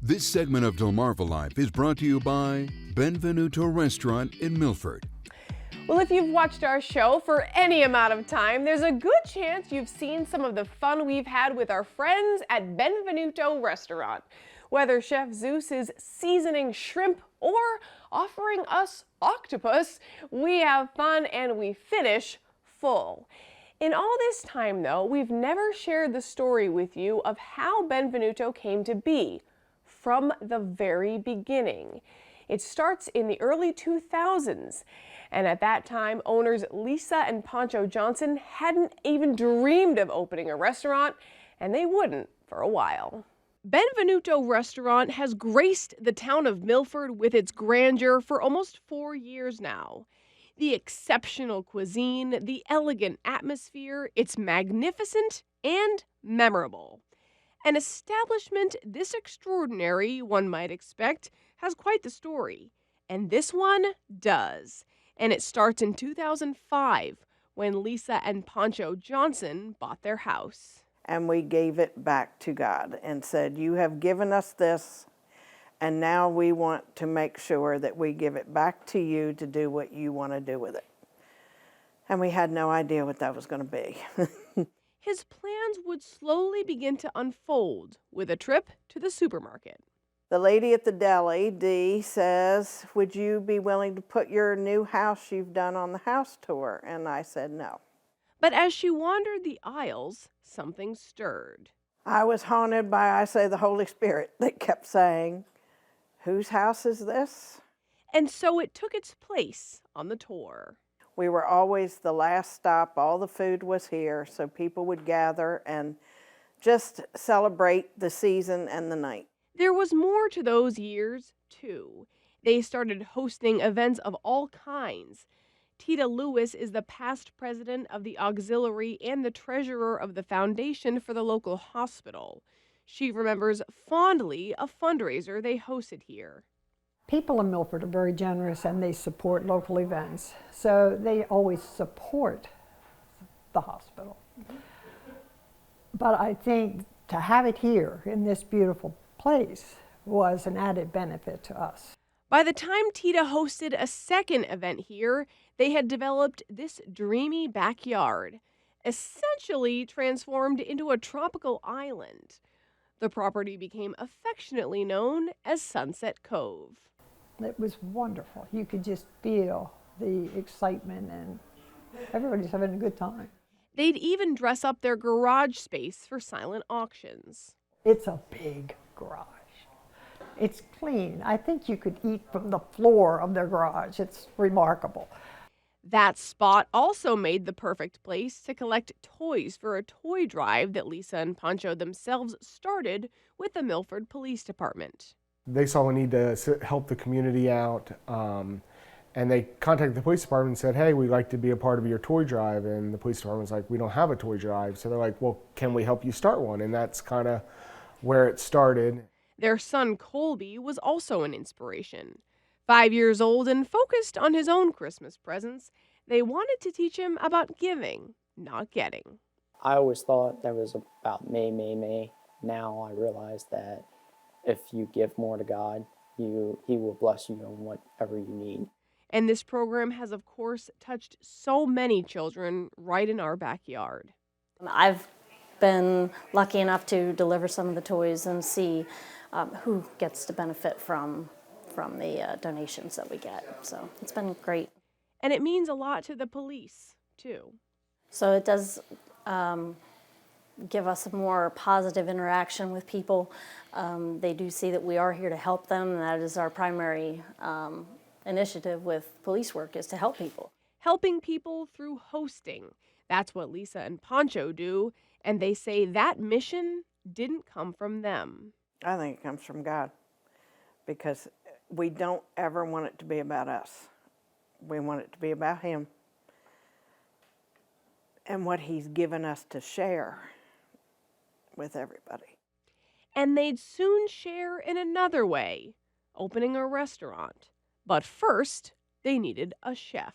This segment of DelmarvaLife is brought to you by Benvenuto Restaurant in Milford. Well, if you've watched our show for any amount of time, there's a good chance you've seen some of the fun we've had with our friends at Benvenuto Restaurant. Whether Chef Zeus is seasoning shrimp or offering us octopus, we have fun and we finish full. In all this time, though, we've never shared the story with you of how Benvenuto came to be from the very beginning. It starts in the early 2000s. And at that time, owners Lisa and Pancho Johnson hadn't even dreamed of opening a restaurant, and they wouldn't for a while. Benvenuto Restaurant has graced the town of Milford with its grandeur for almost 4 years now. The exceptional cuisine, the elegant atmosphere, it's magnificent and memorable. An establishment this extraordinary, one might expect, has quite the story. And this one does. And it starts in 2005 when Lisa and Pancho Johnson bought their house. And we gave it back to God and said, you have given us this, and now we want to make sure that we give it back to you to do what you want to do with it. And we had no idea what that was going to be. His plans would slowly begin to unfold with a trip to the supermarket. The lady at the deli, Dee, says, would you be willing to put your new house you've done on the house tour? And I said no. But as she wandered the aisles, something stirred. I was haunted by, I say, the Holy Spirit that kept saying, whose house is this? And so it took its place on the tour. We were always the last stop. All the food was here, so people would gather and just celebrate the season and the night. There was more to those years, too. They started hosting events of all kinds. Tita Lewis is the past president of the auxiliary and the treasurer of the foundation for the local hospital. She remembers fondly a fundraiser they hosted here. People in Milford are very generous and they support local events. So they always support the hospital. But I think to have it here in this beautiful place was an added benefit to us. By the time Tita hosted a second event here, they had developed this dreamy backyard, essentially transformed into a tropical island. The property became affectionately known as Sunset Cove. It was wonderful. You could just feel the excitement and everybody's having a good time. They'd even dress up their garage space for silent auctions. It's a big garage. It's clean. I think you could eat from the floor of their garage. It's remarkable. That spot also made the perfect place to collect toys for a toy drive that Lisa and Pancho themselves started with the Milford Police Department. They saw a need to help the community out, and they contacted the police department and said, hey, we'd like to be a part of your toy drive. And the police department was like, we don't have a toy drive. So they're like, well, can we help you start one? And that's kind of where it started. Their son Colby was also an inspiration. 5 years old and focused on his own Christmas presents, they wanted to teach him about giving, not getting. I always thought that was about me. Now I realize that if you give more to God, He will bless you on whatever you need. And this program has, of course, touched so many children right in our backyard. I've been lucky enough to deliver some of the toys and see who gets to benefit from the donations that we get. So it's been great. And it means a lot to the police, too. So it does give us a more positive interaction with people. They do see that we are here to help them, and that is our primary initiative with police work, is to help people. Helping people through hosting. That's what Lisa and Pancho do, and they say that mission didn't come from them. I think it comes from God, because we don't ever want it to be about us. We want it to be about Him and what He's given us to share with everybody. And they'd soon share in another way, opening a restaurant. But first, they needed a chef.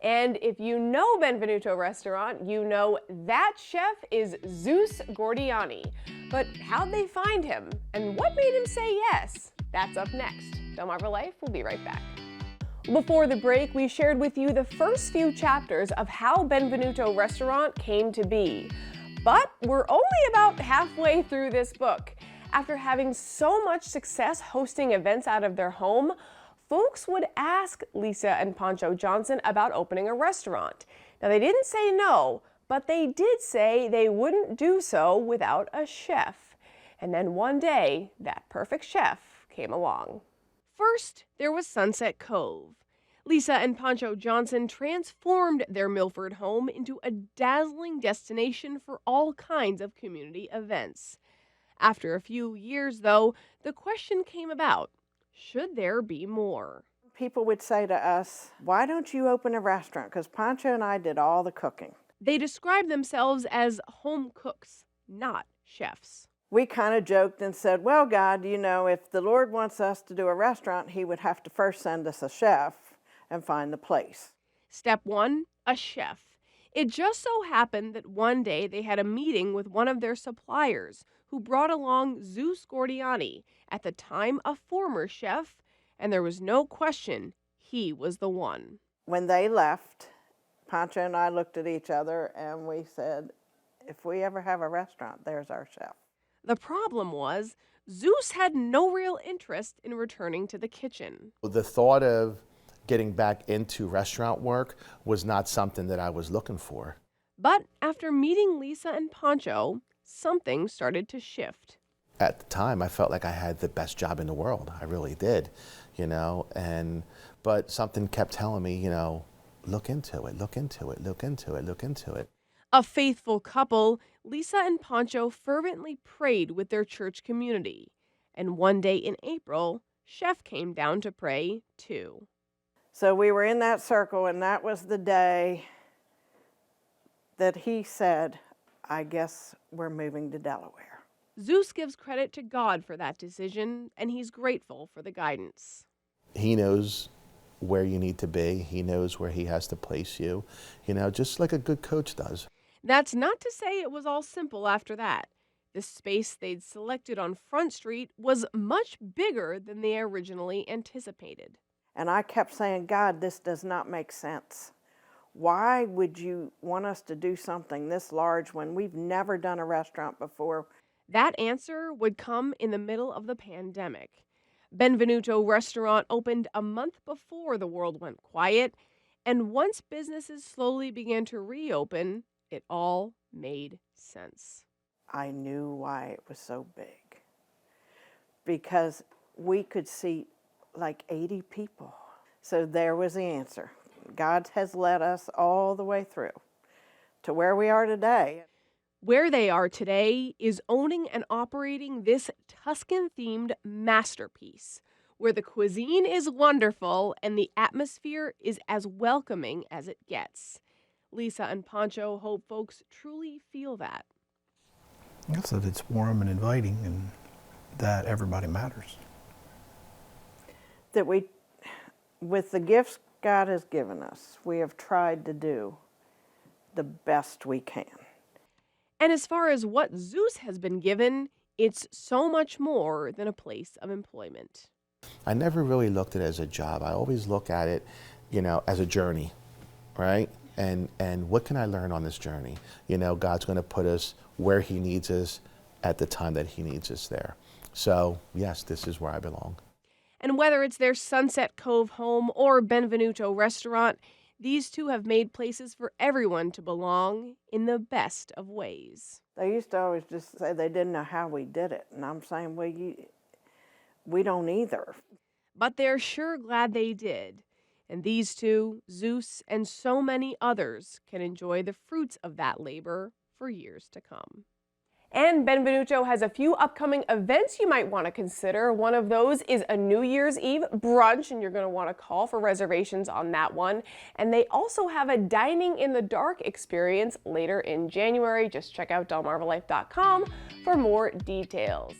And if you know Benvenuto Restaurant, you know that chef is Zeus Gordiani. But how'd they find him? And what made him say yes? That's up next. DelmarvaLife will be right back. Before the break, we shared with you the first few chapters of how Benvenuto Restaurant came to be. But we're only about halfway through this book. After having so much success hosting events out of their home, folks would ask Lisa and Pancho Johnson about opening a restaurant. Now, they didn't say no, but they did say they wouldn't do so without a chef. And then one day, that perfect chef came along. First, there was Sunset Cove. Lisa and Pancho Johnson transformed their Milford home into a dazzling destination for all kinds of community events. After a few years, though, the question came about, should there be more? People would say to us, why don't you open a restaurant? Because Pancho and I did all the cooking. They described themselves as home cooks, not chefs. We kind of joked and said, well, God, you know, if the Lord wants us to do a restaurant, he would have to first send us a chef and find the place. Step one, a chef. It just so happened that one day they had a meeting with one of their suppliers who brought along Zeus Gordiani, at the time a former chef, and there was no question he was the one. When they left, Pancho and I looked at each other and we said, if we ever have a restaurant, there's our chef. The problem was, Zeus had no real interest in returning to the kitchen. The thought of getting back into restaurant work was not something that I was looking for. But after meeting Lisa and Pancho, something started to shift. At the time, I felt like I had the best job in the world. I really did, you know, but something kept telling me, you know, look into it, look into it, look into it, look into it. A faithful couple, Lisa and Pancho fervently prayed with their church community. And one day in April, Chef came down to pray too. So we were in that circle, and that was the day that he said, I guess we're moving to Delaware. Zeus gives credit to God for that decision, and he's grateful for the guidance. He knows where you need to be. He knows where he has to place you, you know, just like a good coach does. That's not to say it was all simple after that. The space they'd selected on Front Street was much bigger than they originally anticipated. And I kept saying, God, this does not make sense. Why would you want us to do something this large when we've never done a restaurant before? That answer would come in the middle of the pandemic. Benvenuto Restaurant opened a month before the world went quiet, and once businesses slowly began to reopen, it all made sense. I knew why it was so big. Because we could seat like 80 people. So there was the answer. God has led us all the way through to where we are today. Where they are today is owning and operating this Tuscan-themed masterpiece, where the cuisine is wonderful and the atmosphere is as welcoming as it gets. Lisa and Pancho hope folks truly feel that. Yes, that it's warm and inviting and that everybody matters. That we, with the gifts God has given us, we have tried to do the best we can. And as far as what Zeus has been given, it's so much more than a place of employment. I never really looked at it as a job. I always look at it, you know, as a journey, right? And what can I learn on this journey? You know, God's going to put us where he needs us at the time that he needs us there. So, yes, this is where I belong. And whether it's their Sunset Cove home or Benvenuto Restaurant, these two have made places for everyone to belong in the best of ways. They used to always just say they didn't know how we did it. And I'm saying, well, we don't either. But they're sure glad they did. And these two, Zeus and so many others, can enjoy the fruits of that labor for years to come. And Benvenuto has a few upcoming events you might want to consider. One of those is a New Year's Eve brunch, and you're going to want to call for reservations on that one. And they also have a dining in the dark experience later in January. Just check out DelmarvaLife.com for more details.